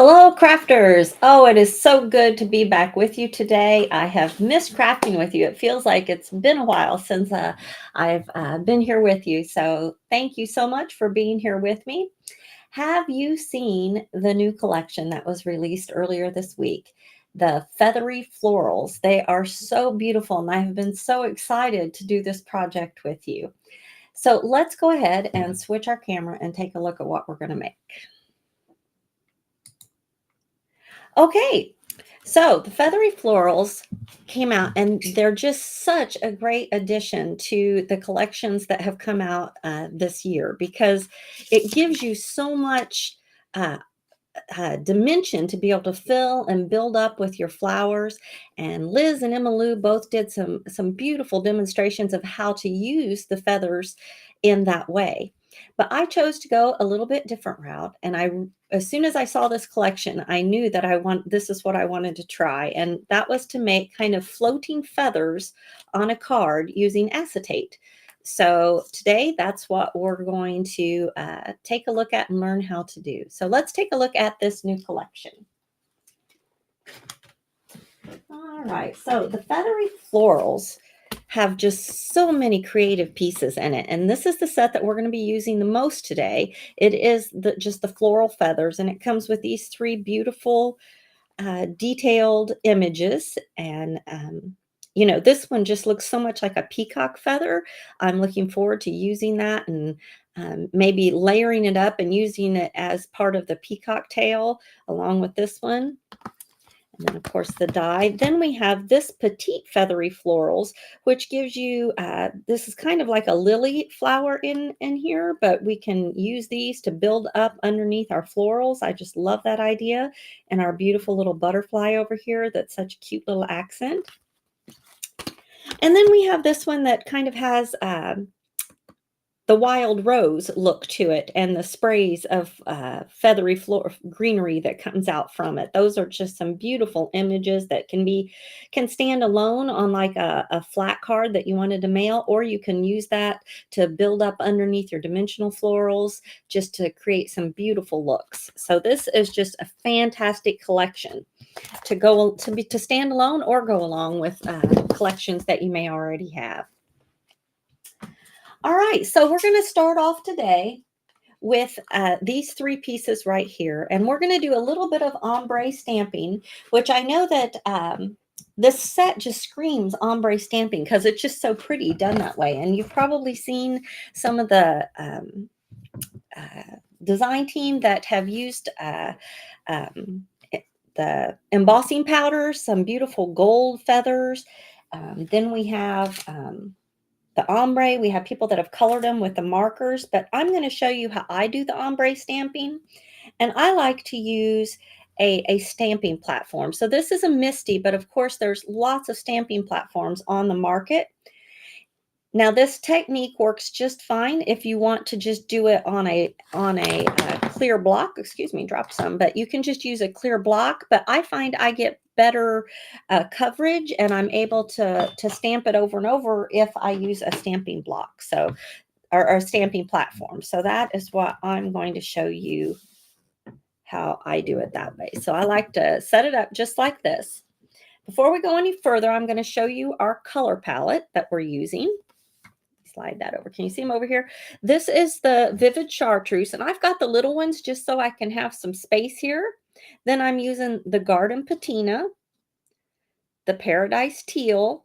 Hello, crafters. Oh, it is so good to be back with you today. I have missed crafting with you. It feels like it's been a while since I've been here with you. So thank you so much for being here with me. Have you seen the new collection that was released earlier this week? The Feathery Florals. They are so beautiful, and I have been so excited to do this project with you. So let's go ahead and switch our camera and take a look at what we're going to make. Okay, so the Feathery Florals came out, and they're just such a great addition to the collections that have come out this year because it gives you so much uh, dimension to be able to fill and build up with your flowers. And Liz and Emma Lou both did some beautiful demonstrations of how to use the feathers in that way. But I chose to go a little bit different route, and as soon as I saw this collection, I knew that this is what I wanted to try, and that was to make kind of floating feathers on a card using acetate. So today, that's what we're going to take a look at and learn how to do. So let's take a look at this new collection. All right, so the Feathery Florals have just so many creative pieces in it, and this is the set that we're going to be using the most today. It is just the floral feathers, and it comes with these three beautiful detailed images. And this one just looks so much like a peacock feather. I'm looking forward to using that and maybe layering it up and using it as part of the peacock tail along with this one. And then, of course, the die. Then we have this petite Feathery Florals, which gives you, this is kind of like a lily flower in here, but we can use these to build up underneath our florals. I just love that idea. And our beautiful little butterfly over here, that's such a cute little accent. And then we have this one that kind of has the wild rose look to it, and the sprays of feathery greenery that comes out from it. Those are just some beautiful images that can stand alone on like a flat card that you wanted to mail, or you can use that to build up underneath your dimensional florals just to create some beautiful looks. So this is just a fantastic collection to stand alone or go along with collections that you may already have. All right, so we're going to start off today with these three pieces right here, and we're going to do a little bit of ombre stamping, which I know that this set just screams ombre stamping because it's just so pretty done that way. And you've probably seen some of the design team that have used the embossing powders, some beautiful gold feathers. Then we have the ombre. We have people that have colored them with the markers, but I'm going to show you how I do the ombre stamping. And I like to use a stamping platform. So this is a Misty, but of course there's lots of stamping platforms on the market. Now this technique works just fine if you want to just do it on a clear block. Excuse me, dropped some, but you can just use a clear block. But I find I get better coverage, and I'm able to stamp it over and over if I use a stamping block, or a stamping platform. So that is what I'm going to show you how I do it that way. So I like to set it up just like this. Before we go any further, I'm going to show you our color palette that we're using. Slide that over. Can you see them over here? This is the Vivid Chartreuse, and I've got the little ones just so I can have some space here. Then I'm using the Garden Patina, the Paradise Teal,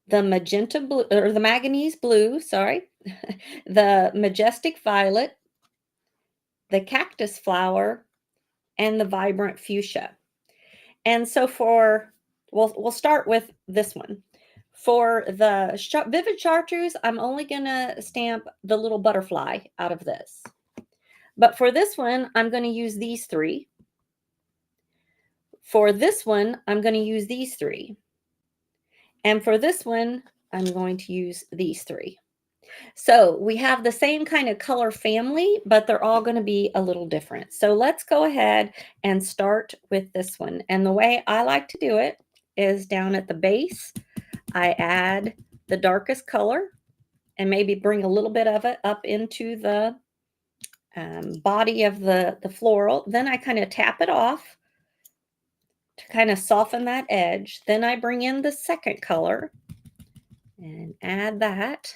the Magenta Blue, or the Manganese Blue, sorry, the Majestic Violet, the Cactus Flower, and the Vibrant Fuchsia. And so we'll start with this one. For the Vivid Chartreuse, I'm only going to stamp the little butterfly out of this. But for this one, I'm going to use these three. For this one, I'm going to use these three. And for this one, I'm going to use these three. So we have the same kind of color family, but they're all going to be a little different. So let's go ahead and start with this one. And the way I like to do it is down at the base, I add the darkest color and maybe bring a little bit of it up into the body of the floral. Then I kind of tap it off to kind of soften that edge. Then I bring in the second color and add that.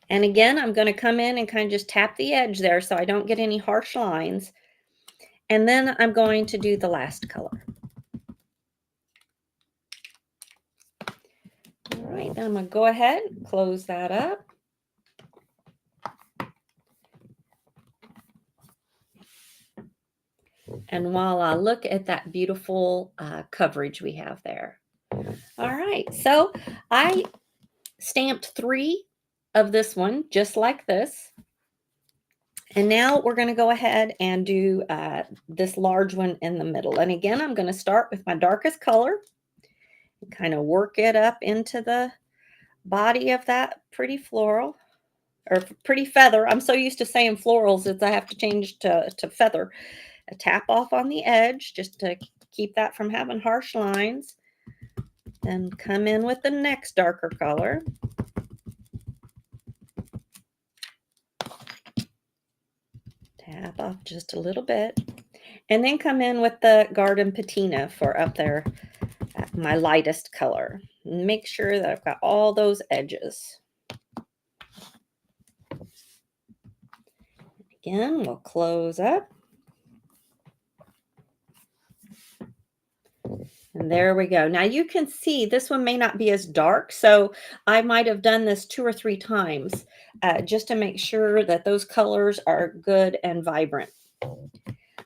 And again, I'm going to come in and kind of just tap the edge there so I don't get any harsh lines. And then I'm going to do the last color. All right, then I'm going to go ahead and close that up. And while I look at that beautiful coverage we have there. All right, so I stamped 3 of this one just like this. And now we're going to go ahead and do this large one in the middle. And again, I'm going to start with my darkest color and kind of work it up into the body of that pretty floral or pretty feather. I'm so used to saying florals that I have to change to feather. A tap off on the edge just to keep that from having harsh lines. Then come in with the next darker color. Tap off just a little bit. And then come in with the garden patina for up there, my lightest color. Make sure that I've got all those edges. Again, we'll close up. And there we go. Now you can see this one may not be as dark, so I might have done this 2 or 3 times just to make sure that those colors are good and vibrant.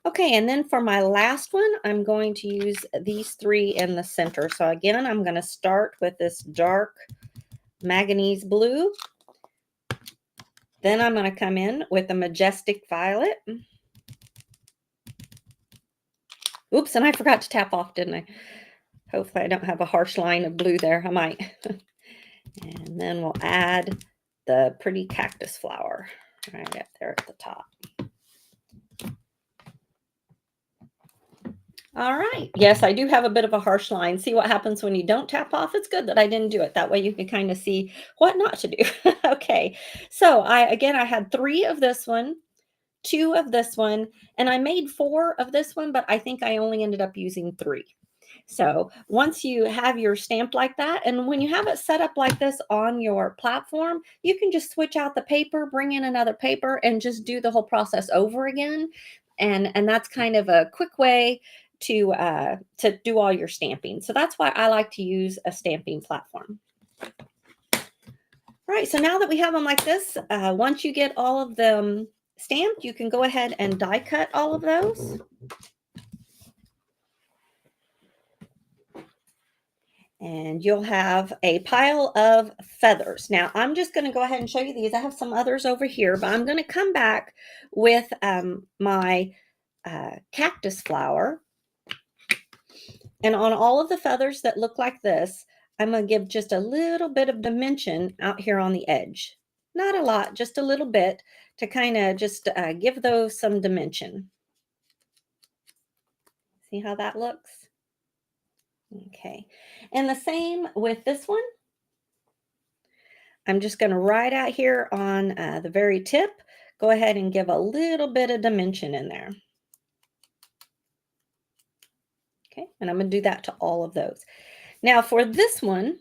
Okay, and then for my last one, I'm going to use these 3 in the center. So again, I'm going to start with this dark manganese blue. Then I'm going to come in with a majestic violet. Oops, and I forgot to tap off, didn't I? Hopefully I don't have a harsh line of blue there. I might. And then we'll add the pretty cactus flower right up there at the top. All right. Yes, I do have a bit of a harsh line. See what happens when you don't tap off? It's good that I didn't do it. That way you can kind of see what not to do. Okay. So I had 3 of this one, 2 of this one, and I made 4 of this one, but I think I only ended up using 3. So once you have your stamp like that, and when you have it set up like this on your platform, you can just switch out the paper, bring in another paper, and just do the whole process over again. And that's kind of a quick way to do all your stamping. So that's why I like to use a stamping platform. All right, so now that we have them like this, once you get all of them stamped, you can go ahead and die cut all of those. And you'll have a pile of feathers. Now, I'm just going to go ahead and show you these. I have some others over here, but I'm going to come back with my cactus flower. And on all of the feathers that look like this, I'm going to give just a little bit of dimension out here on the edge. Not a lot, just a little bit to kind of just give those some dimension. See how that looks? Okay, and the same with this one. I'm just going to right out here on the very tip, go ahead and give a little bit of dimension in there. Okay, and I'm going to do that to all of those. Now for this one,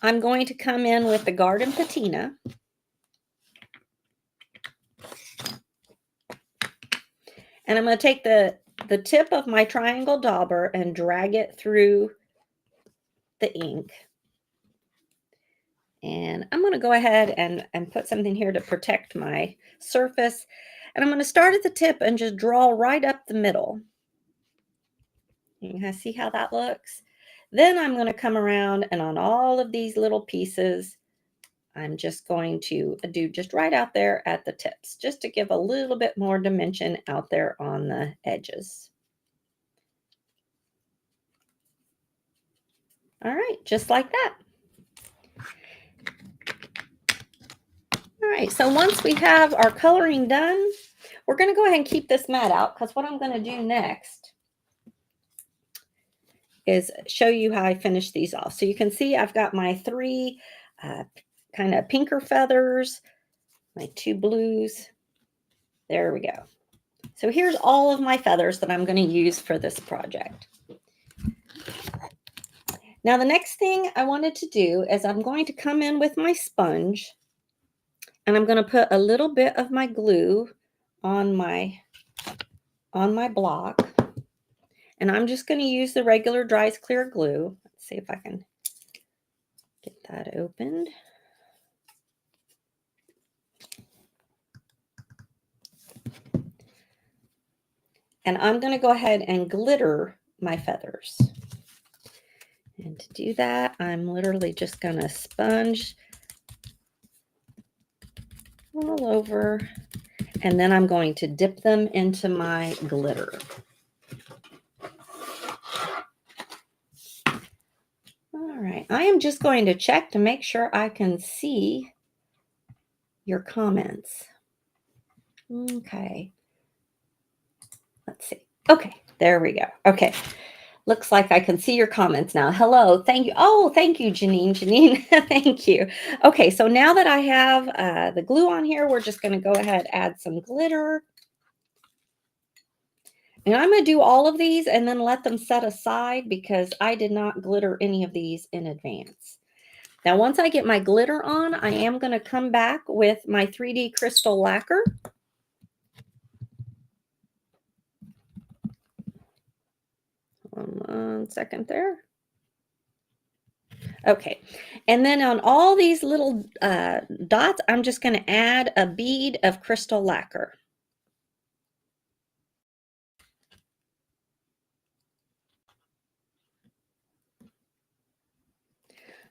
I'm going to come in with the garden patina. And I'm going to take the tip of my triangle dauber and drag it through the ink. And I'm going to go ahead and put something here to protect my surface. And I'm going to start at the tip and just draw right up the middle. You can see how that looks. Then I'm going to come around and on all of these little pieces, I'm just going to do just right out there at the tips, just to give a little bit more dimension out there on the edges. All right, just like that. All right, so once we have our coloring done, we're going to go ahead and keep this mat out because what I'm going to do next is show you how I finish these off. So you can see I've got my 3 kind of pinker feathers, my 2 blues. There we go. So here's all of my feathers that I'm going to use for this project. Now, the next thing I wanted to do is I'm going to come in with my sponge, and I'm going to put a little bit of my glue on my block. And I'm just going to use the regular Dries Clear glue. Let's see if I can get that opened. And I'm going to go ahead and glitter my feathers. And to do that, I'm literally just going to sponge all over. And then I'm going to dip them into my glitter. All right, I am just going to check to make sure I can see your comments. Okay. Let's see. Okay, there we go. Okay. Looks like I can see your comments now. Hello. Thank you. Oh, thank you, Janine. Janine, thank you. Okay, so now that I have the glue on here, we're just going to go ahead and add some glitter. And I'm going to do all of these and then let them set aside because I did not glitter any of these in advance. Now, once I get my glitter on, I am going to come back with my 3D crystal lacquer. One second there. Okay, and then on all these little dots, I'm just going to add a bead of crystal lacquer.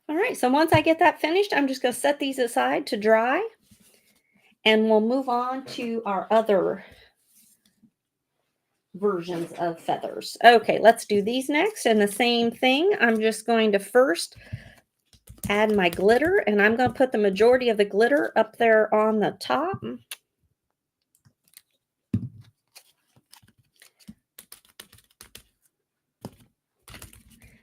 All right, so once I get that finished, I'm just going to set these aside to dry, and we'll move on to our other versions of feathers. Okay, let's do these next, and the same thing. I'm just going to first add my glitter, and I'm going to put the majority of the glitter up there on the top.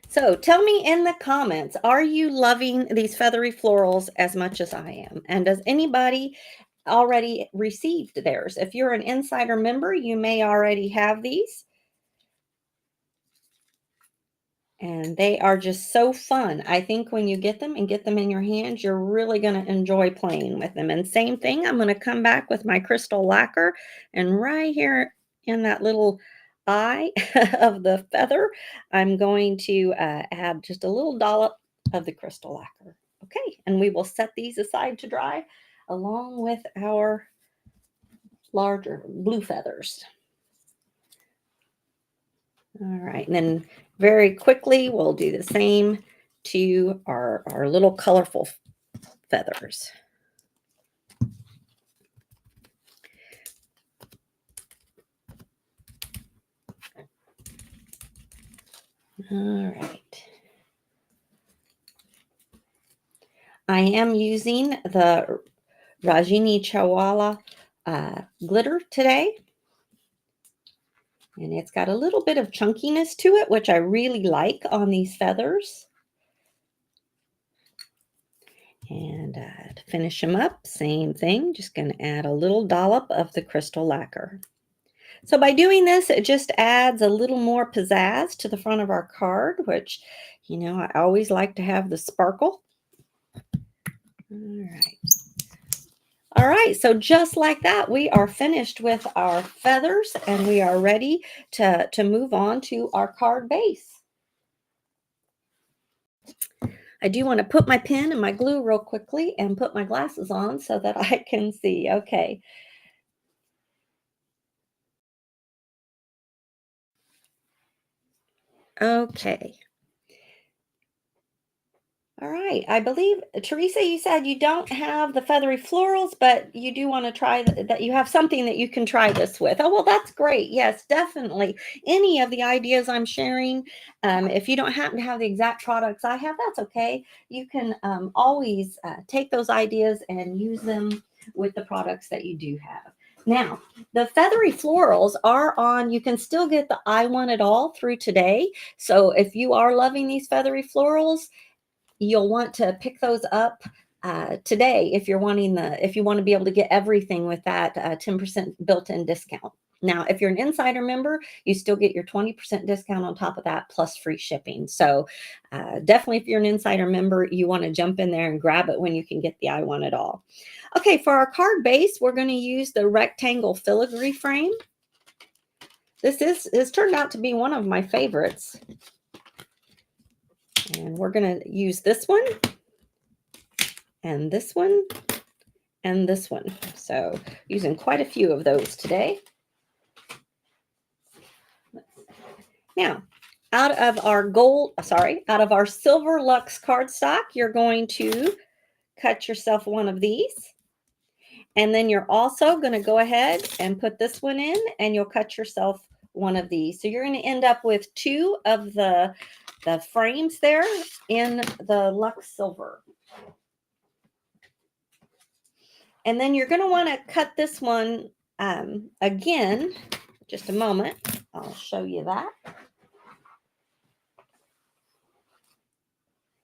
So tell me in the comments, are you loving these feathery florals as much as I am? And does anybody already received theirs? If you're an insider member, you may already have these. And they are just so fun. I think when you get them and get them in your hands, you're really going to enjoy playing with them. And same thing, I'm going to come back with my crystal lacquer, and right here in that little eye of the feather, I'm going to add just a little dollop of the crystal lacquer. Okay, and we will set these aside to dry along with our larger blue feathers. All right, and then very quickly, we'll do the same to our little colorful feathers. All right. I am using the Rajini Chawala glitter today. And it's got a little bit of chunkiness to it, which I really like on these feathers. And to finish them up, same thing, just going to add a little dollop of the crystal lacquer. So by doing this, it just adds a little more pizzazz to the front of our card, which, you know, I always like to have the sparkle. All right. All right, so just like that, we are finished with our feathers and we are ready to move on to our card base. I do want to put my pen and my glue real quickly and put my glasses on so that I can see. Okay. Okay. All right. I believe, Teresa, you said you don't have the feathery florals, but you do want to try that. You have something that you can try this with. Oh, well, that's great. Yes, definitely. Any of the ideas I'm sharing, if you don't happen to have the exact products I have, that's okay. You can always take those ideas and use them with the products that you do have. Now, the feathery florals are on, you can still get the I Want It All through today. So if you are loving these feathery florals, you'll want to pick those up today if you want to be able to get everything with that 10% built-in discount. Now, if you're an insider member, you still get your 20% discount on top of that plus free shipping. So definitely if you're an insider member, you want to jump in there and grab it when you can get the I Want It All. Okay, for our card base, we're going to use the rectangle filigree frame. This has turned out to be one of my favorites. And we're going to use this one and this one and this one. So using quite a few of those today. Now, out of our Silver Luxe cardstock, you're going to cut yourself one of these. And then you're also going to go ahead and put this one in, and you'll cut yourself one of these. So you're going to end up with two of the frames there in the Luxe Silver. And then you're going to want to cut this one again. Just a moment. I'll show you that.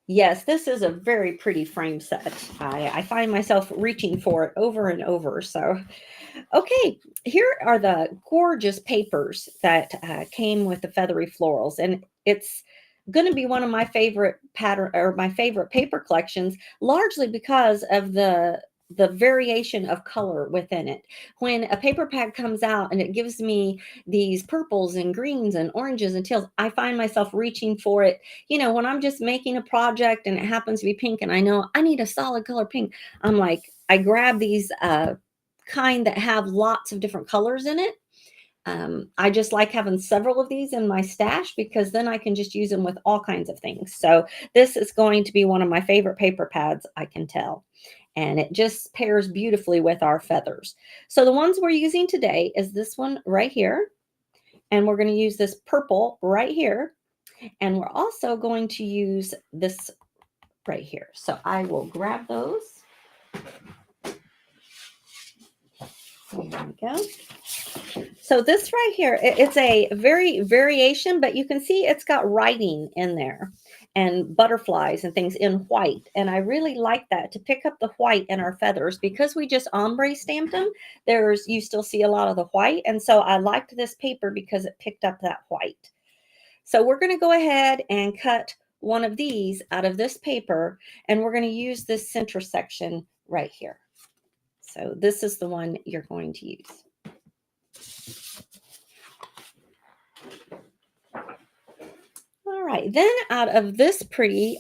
Yes, this is a very pretty frame set. I find myself reaching for it over and over. So, okay, here are the gorgeous papers that came with the Feathery Florals. And it's going to be one of my favorite paper collections, largely because of the variation of color within it. When a paper pad comes out and it gives me these purples and greens and oranges and teals, I find myself reaching for it. You know, when I'm just making a project and it happens to be pink and I know I need a solid color pink, I'm like, I grab these kind that have lots of different colors in it. I just like having several of these in my stash because then I can just use them with all kinds of things. So this is going to be one of my favorite paper pads, I can tell. And it just pairs beautifully with our feathers. So the ones we're using today is this one right here. And we're going to use this purple right here. And we're also going to use this right here. So I will grab those. There we go. So this right here, it's a very variation, but you can see it's got writing in there and butterflies and things in white. And I really like that to pick up the white in our feathers because we just ombre stamped them. You still see a lot of the white. And so I liked this paper because it picked up that white. So we're going to go ahead and cut one of these out of this paper, and we're going to use this center section right here. So this is the one you're going to use. All right, then out of this pretty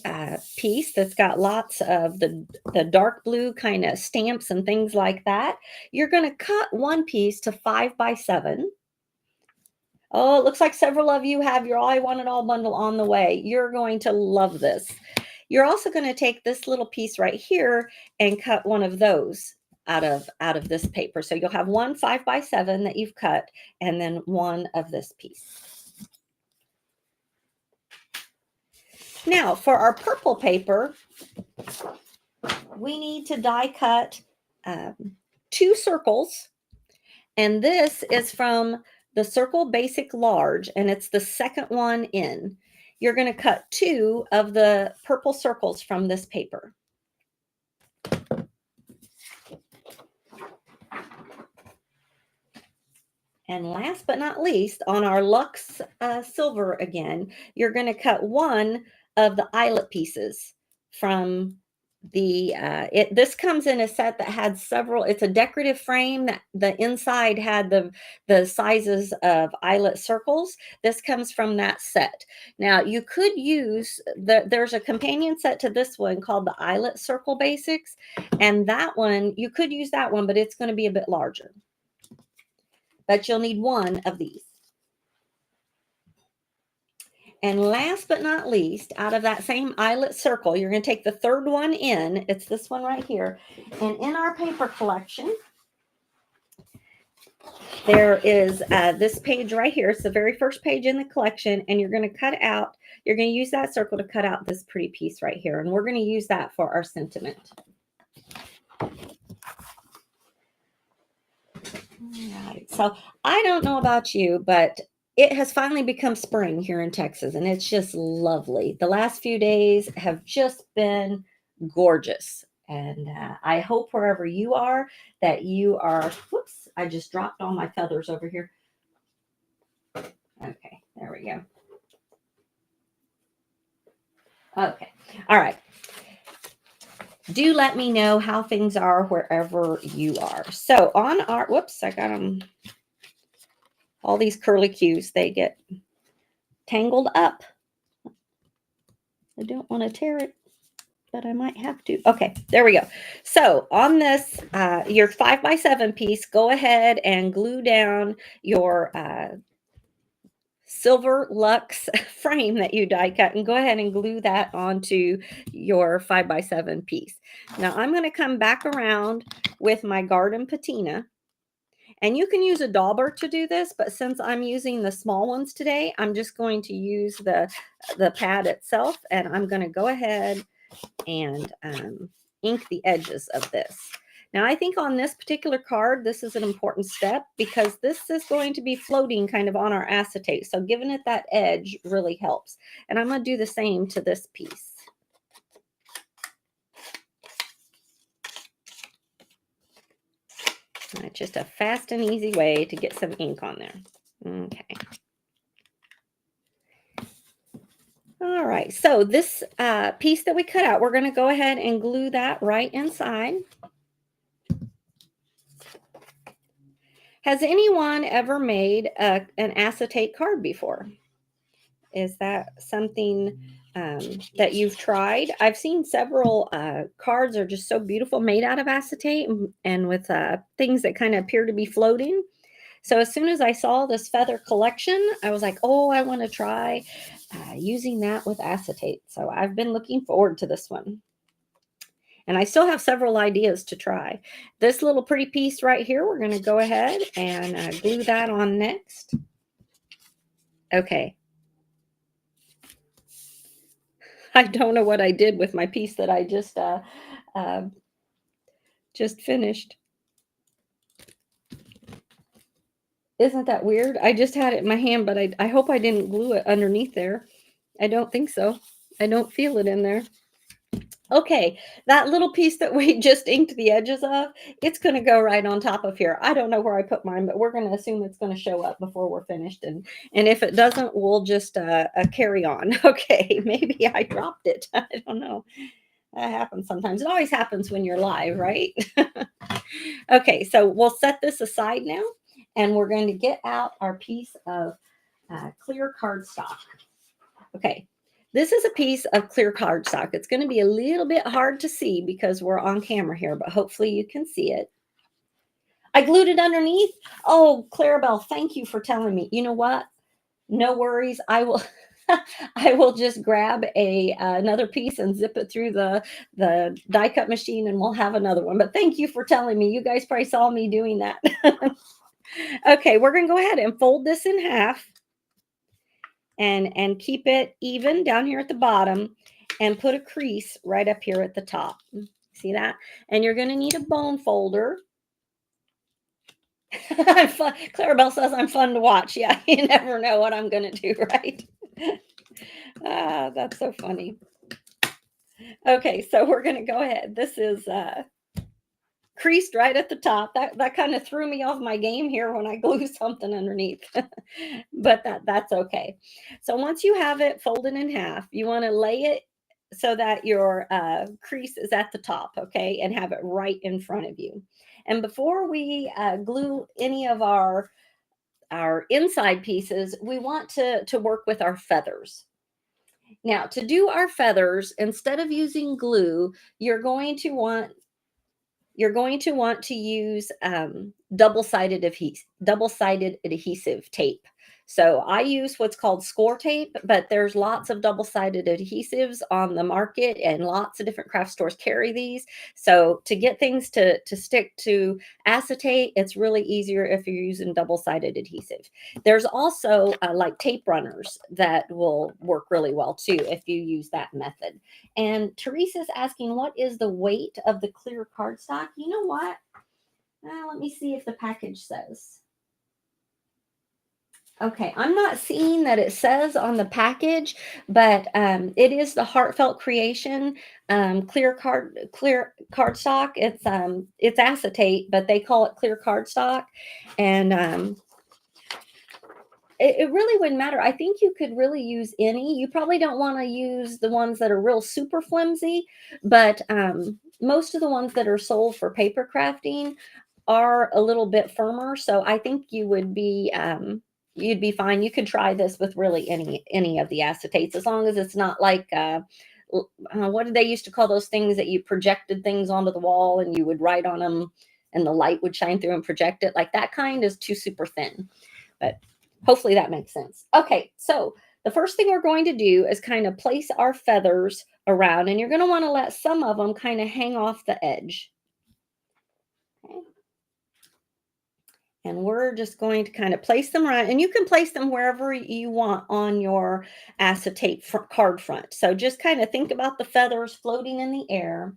piece that's got lots of the dark blue kind of stamps and things like that, you're going to cut one piece to 5 by 7. Oh, it looks like several of you have your I Want It All bundle on the way. You're going to love this. You're also going to take this little piece right here and cut one of those out of this paper. So you'll have one 5 by 7 that you've cut and then one of this piece. Now, for our purple paper, we need to die cut 2 circles. And this is from the Circle Basic Large, and it's the second one in. You're going to cut 2 of the purple circles from this paper. And last but not least, on our Luxe Silver again, you're going to cut 1 of the eyelet pieces from the this comes in a set that had several. It's a decorative frame that the inside had the sizes of eyelet circles. This comes from that set. Now you could use there's a companion set to this one called the Eyelet Circle Basics, and that one you could use that one, but it's going to be a bit larger. But you'll need 1 of these. And last but not least, out of that same eyelet circle, you're going to take the third one in. It's this one right here. And in our paper collection, there is this page right here. It's the very first page in the collection. And you're going to use that circle to cut out this pretty piece right here. And we're going to use that for our sentiment. All right. So I don't know about you, but it has finally become spring here in Texas, and it's just lovely. The last few days have just been gorgeous. And I hope wherever you are that you are, whoops, I just dropped all my feathers over here. Okay, there we go. Okay, all right. Do let me know how things are wherever you are. So on our, whoops, I got them, all these curly cues, they get tangled up. I don't want to tear it, but I might have to. Okay, there we go. So on this, your 5x7 piece, go ahead and glue down your silver luxe frame that you die cut, and go ahead and glue that onto your 5x7 piece. Now I'm going to come back around with my garden patina, and you can use a dauber to do this, but since I'm using the small ones today, I'm just going to use the pad itself, and I'm going to go ahead and ink the edges of this. Now, I think on this particular card, this is an important step because this is going to be floating kind of on our acetate. So giving it that edge really helps. And I'm going to do the same to this piece. It's just a fast and easy way to get some ink on there. Okay. All right, so this piece that we cut out, we're going to go ahead and glue that right inside. Has anyone ever made an acetate card before? Is that something that you've tried? I've seen several cards are just so beautiful, made out of acetate and with things that kind of appear to be floating. So as soon as I saw this feather collection, I was like, oh, I want to try using that with acetate. So I've been looking forward to this one. And I still have several ideas to try. This little pretty piece right here, we're going to go ahead and glue that on next. Okay. I don't know what I did with my piece that I just finished. Isn't that weird? I just had it in my hand, but I hope I didn't glue it underneath there. I don't think so. I don't feel it in there. Okay, that little piece that we just inked the edges of, it's going to go right on top of here. I don't know where I put mine, but we're going to assume it's going to show up before we're finished. And if it doesn't, we'll just carry on. Okay, maybe I dropped it. I don't know. That happens sometimes. It always happens when you're live, right? Okay, so we'll set this aside now, and we're going to get out our piece of clear cardstock. Okay. This is a piece of clear cardstock. It's going to be a little bit hard to see because we're on camera here, but hopefully you can see it. I glued it underneath. Oh, Clarabelle, thank you for telling me. You know what? No worries. I will I will just grab another piece and zip it through the die cut machine, and we'll have another one. But thank you for telling me. You guys probably saw me doing that. Okay, we're going to go ahead and fold this in half. And keep it even down here at the bottom and put a crease right up here at the top. See that? And you're going to need a bone folder. Clarabelle says I'm fun to watch. Yeah, you never know what I'm going to do, right? That's so funny. Okay, so we're going to go ahead. This is creased right at the top. That kind of threw me off my game here when I glue something underneath, but that's okay. So once you have it folded in half, you want to lay it so that your crease is at the top, okay, and have it right in front of you. And before we glue any of our inside pieces, we want to work with our feathers. Now, to do our feathers, instead of using glue, you're going to want to use double-sided adhesive tape. So I use what's called score tape, but there's lots of double-sided adhesives on the market, and lots of different craft stores carry these. So to get things to stick to acetate, it's really easier if you're using double-sided adhesive. There's also like tape runners that will work really well too if you use that method. And Teresa's asking, what is the weight of the clear cardstock? You know what? Let me see if the package says. Okay, I'm not seeing that it says on the package, but it is the Heartfelt Creation clear cardstock. It's acetate, but they call it clear cardstock, and it really wouldn't matter. I think you could really use any. You probably don't want to use the ones that are real super flimsy, but most of the ones that are sold for paper crafting are a little bit firmer. So I think you'd be fine. You could try this with really any of the acetates, as long as it's not like what did they used to call those things that you projected things onto the wall and you would write on them and the light would shine through and project it. Like that kind is too super thin. But hopefully that makes sense. Okay, so the first thing we're going to do is kind of place our feathers around, and you're going to want to let some of them kind of hang off the edge. Okay. And we're just going to kind of place them around, and you can place them wherever you want on your acetate card front. So just kind of think about the feathers floating in the air.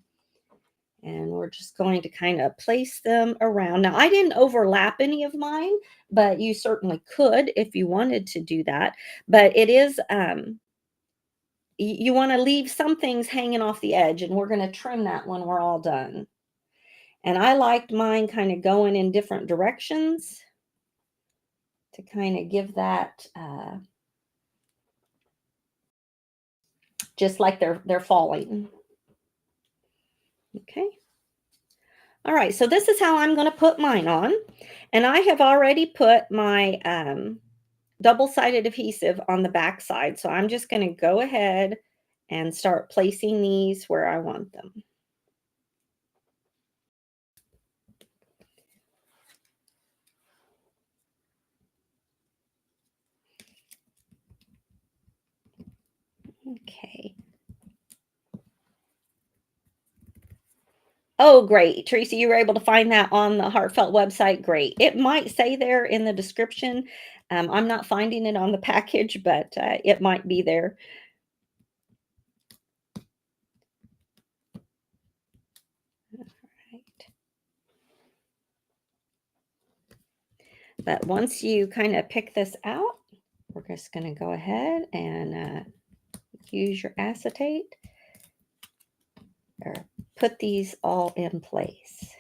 And we're just going to kind of place them around. Now, I didn't overlap any of mine, but you certainly could if you wanted to do that. But it is, you want to leave some things hanging off the edge, and we're going to trim that when we're all done. And I liked mine kind of going in different directions to kind of give that, just like they're falling. Okay. All right, so this is how I'm going to put mine on. And I have already put my double-sided adhesive on the back side. So I'm just going to go ahead and start placing these where I want them. Okay. Oh, great. Teresa, you were able to find that on the Heartfelt website. Great. It might say there in the description. I'm not finding it on the package, but it might be there. All right. But once you kind of pick this out, we're just going to go ahead and use your acetate or put these all in place.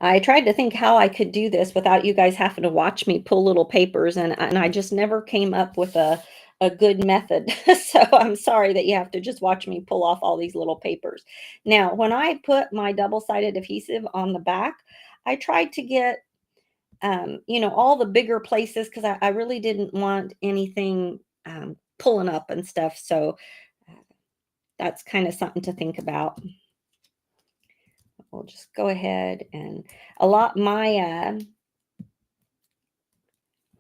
I tried to think how I could do this without you guys having to watch me pull little papers, and I just never came up with a good method. So I'm sorry that you have to just watch me pull off all these little papers. Now, when I put my double-sided adhesive on the back, I tried to get all the bigger places because I really didn't want anything pulling up and stuff. So that's kind of something to think about. We'll just go ahead and my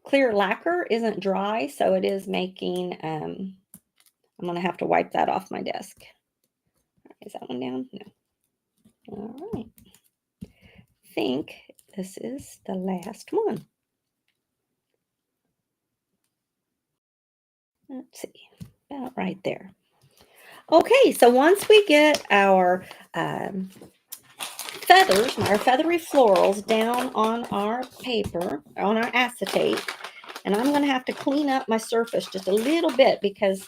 clear lacquer isn't dry, so it is making, I'm going to have to wipe that off my desk. Is that one down? No. All right. I think this is the last one. Let's see, about right there. Okay, so once we get our feathers, our feathery florals down on our paper, on our acetate, and I'm going to have to clean up my surface just a little bit because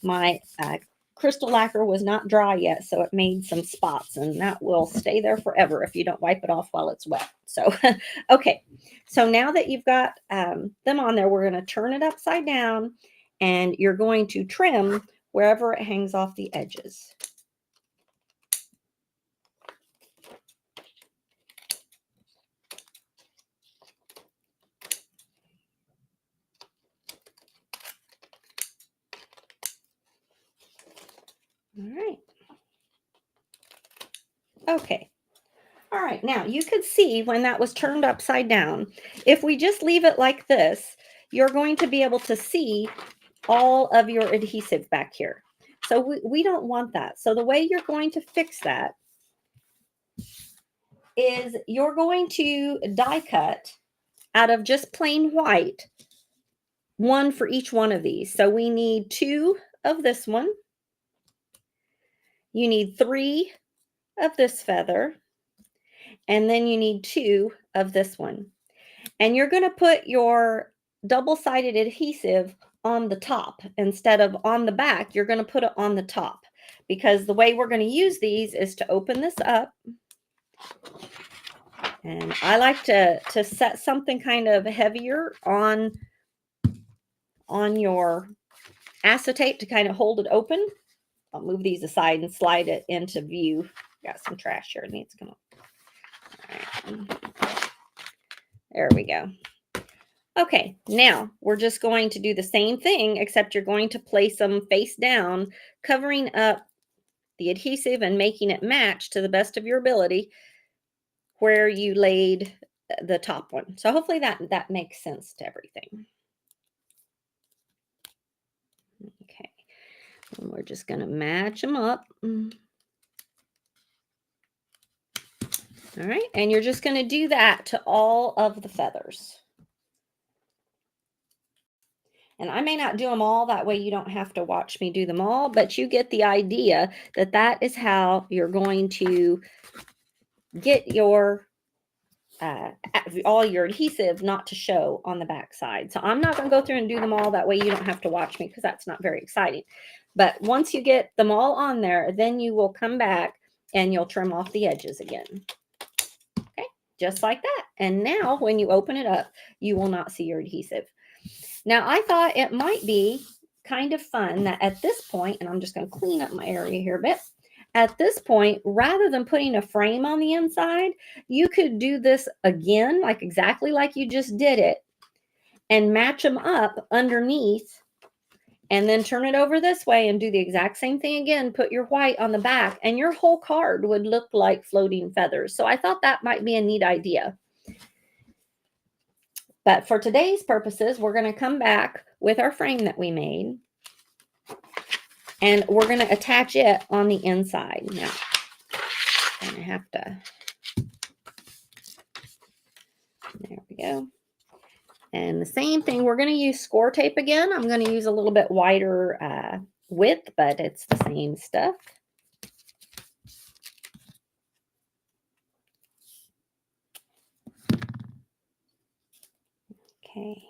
my crystal lacquer was not dry yet, so it made some spots, and that will stay there forever if you don't wipe it off while it's wet. So, okay, so now that you've got them on there, we're going to turn it upside down, and you're going to trim wherever it hangs off the edges. All right. Okay. All right. Now you could see when that was turned upside down, if we just leave it like this, you're going to be able to see all of your adhesive back here. So we don't want that. So the way you're going to fix that is you're going to die cut out of just plain white, one for each one of these. So we need 2 of this one. You need 3 of this feather, and then you need 2 of this one. And you're going to put your double-sided adhesive on the top instead of on the back. You're going to put it on the top because the way we're going to use these is to open this up. And I like to set something kind of heavier on your acetate to kind of hold it open. I'll move these aside and slide it into view. Got some trash here. It needs to come up. All right. There we go. Okay, now we're just going to do the same thing, except you're going to place them face down, covering up the adhesive and making it match to the best of your ability where you laid the top one. So hopefully that makes sense to everything. Okay, and we're just going to match them up. All right, and you're just going to do that to all of the feathers. And I may not do them all, that way you don't have to watch me do them all, but you get the idea that that is how you're going to get your all your adhesive not to show on the back side. So I'm not going to go through and do them all, that way you don't have to watch me because that's not very exciting. But once you get them all on there, then you will come back and you'll trim off the edges again. Okay, just like that. And now when you open it up, you will not see your adhesive. Now, I thought it might be kind of fun that at this point, and I'm just going to clean up my area here a bit. At this point, rather than putting a frame on the inside, you could do this again, like exactly like you just did it, and match them up underneath, and then turn it over this way and do the exact same thing again. Put your white on the back, and your whole card would look like floating feathers. So I thought that might be a neat idea. But for today's purposes, we're going to come back with our frame that we made. And we're going to attach it on the inside. Now, I'm going to have to. There we go. And the same thing, we're going to use score tape again. I'm going to use a little bit wider width, but it's the same stuff. Okay.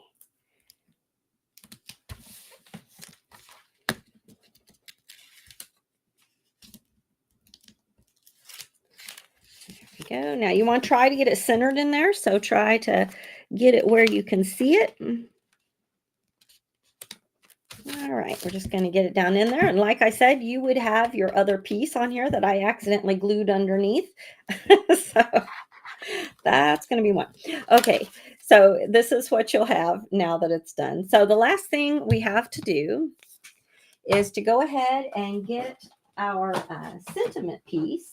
There we go. Now you want to try to get it centered in there, so try to get it where you can see it. All right, we're just going to get it down in there. And like I said, you would have your other piece on here that I accidentally glued underneath. So that's going to be one. Okay, so this is what you'll have now that it's done. So the last thing we have to do is to go ahead and get our sentiment piece.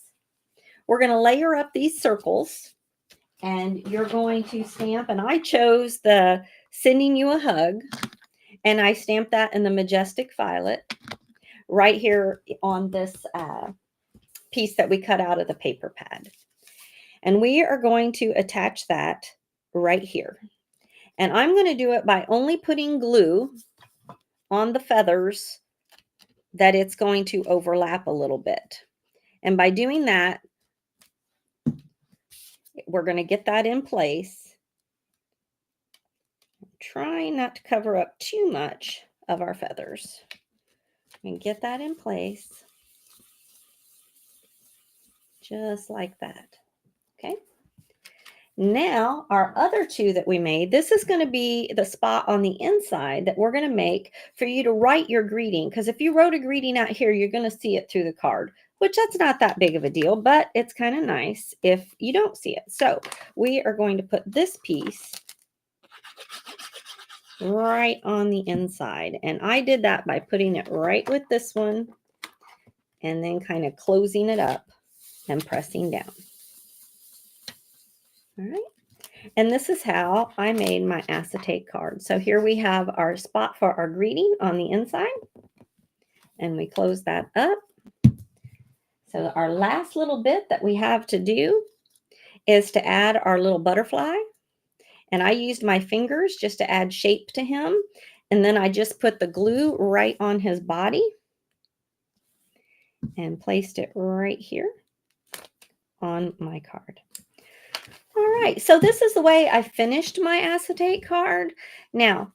We're going to layer up these circles, and you're going to stamp, and I chose the Sending You a Hug, and I stamped that in the Majestic Violet right here on this piece that we cut out of the paper pad. And we are going to attach that right here. And I'm going to do it by only putting glue on the feathers that it's going to overlap a little bit. And by doing that, we're going to get that in place. Trying not to cover up too much of our feathers. And get that in place. Just like that. Okay. Now, our other two that we made, this is going to be the spot on the inside that we're going to make for you to write your greeting. Because if you wrote a greeting out here, you're going to see it through the card, which that's not that big of a deal, but it's kind of nice if you don't see it. So we are going to put this piece right on the inside. And I did that by putting it right with this one and then kind of closing it up and pressing down. All right. And this is how I made my acetate card. So here we have our spot for our greeting on the inside. And we close that up. So our last little bit that we have to do is to add our little butterfly. And I used my fingers just to add shape to him. And then I just put the glue right on his body and placed it right here. on my card. All right, so this is the way I finished my acetate card. Now,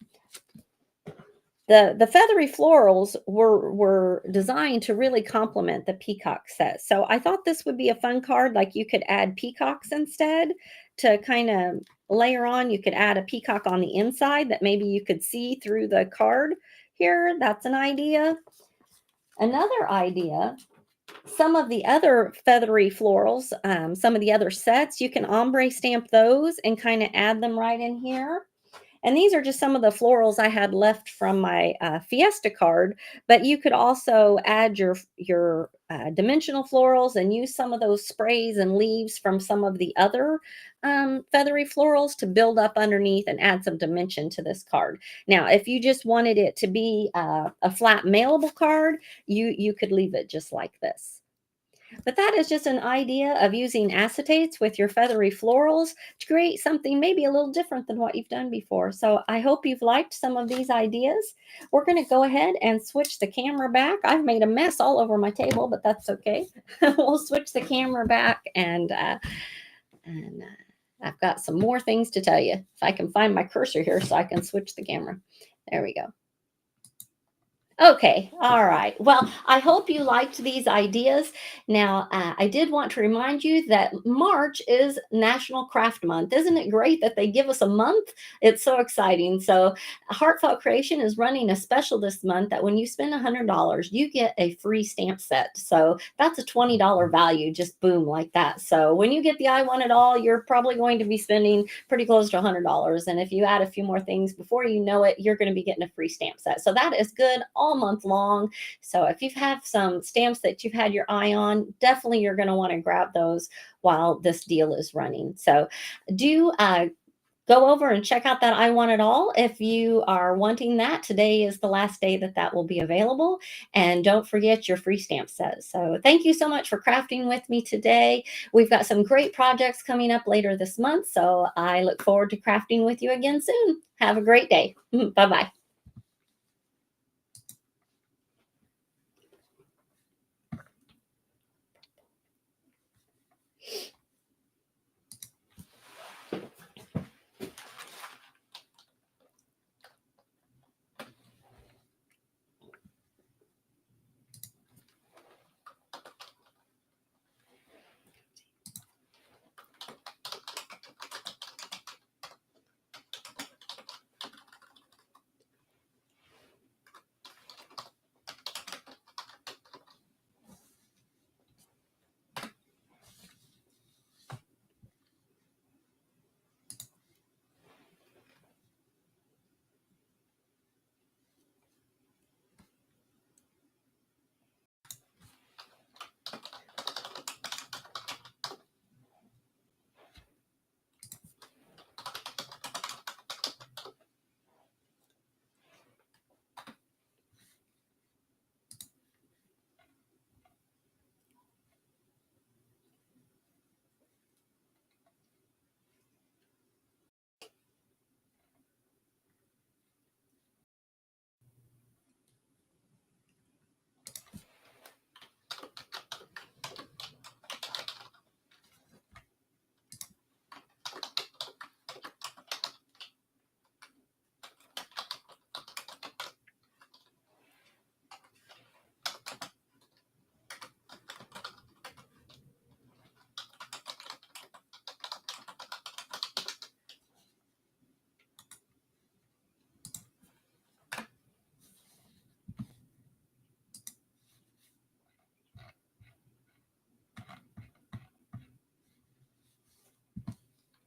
the feathery florals were designed to really complement the peacock set. So I thought this would be a fun card, like you could add peacocks instead to kind of layer on. You could add a peacock on the inside that maybe you could see through the card here. That's an idea. Another idea, some of the other feathery florals, some of the other sets, you can ombre stamp those and kind of add them right in here. And these are just some of the florals I had left from my Fiesta card, but you could also add your dimensional florals and use some of those sprays and leaves from some of the other feathery florals to build up underneath and add some dimension to this card. Now, if you just wanted it to be a flat mailable card, you could leave it just like this. But that is just an idea of using acetates with your feathery florals to create something maybe a little different than what you've done before. So I hope you've liked some of these ideas. We're going to go ahead and switch the camera back. I've made a mess all over my table, but that's okay. We'll switch the camera back and I've got some more things to tell you. If I can find my cursor here so I can switch the camera. There we go. Okay, all right. Well, I hope you liked these ideas. Now, I did want to remind you that March is National Craft Month. Isn't it great that they give us a month? It's so exciting. So, Heartfelt Creation is running a special this month that when you spend $100, you get a free stamp set. So, that's a $20 value, just boom, like that. So, when you get the I Want It All, you're probably going to be spending pretty close to $100. And if you add a few more things before you know it, you're going to be getting a free stamp set. So, that is good all month long. So if you have some stamps that you've had your eye on, definitely you're going to want to grab those while this deal is running. So do go over and check out that I Want It All if you are wanting that. Today is the last day that that will be available. And don't forget your free stamp set. So thank you so much for crafting with me today. We've got some great projects coming up later this month. So I look forward to crafting with you again soon. Have a great day. Bye-bye.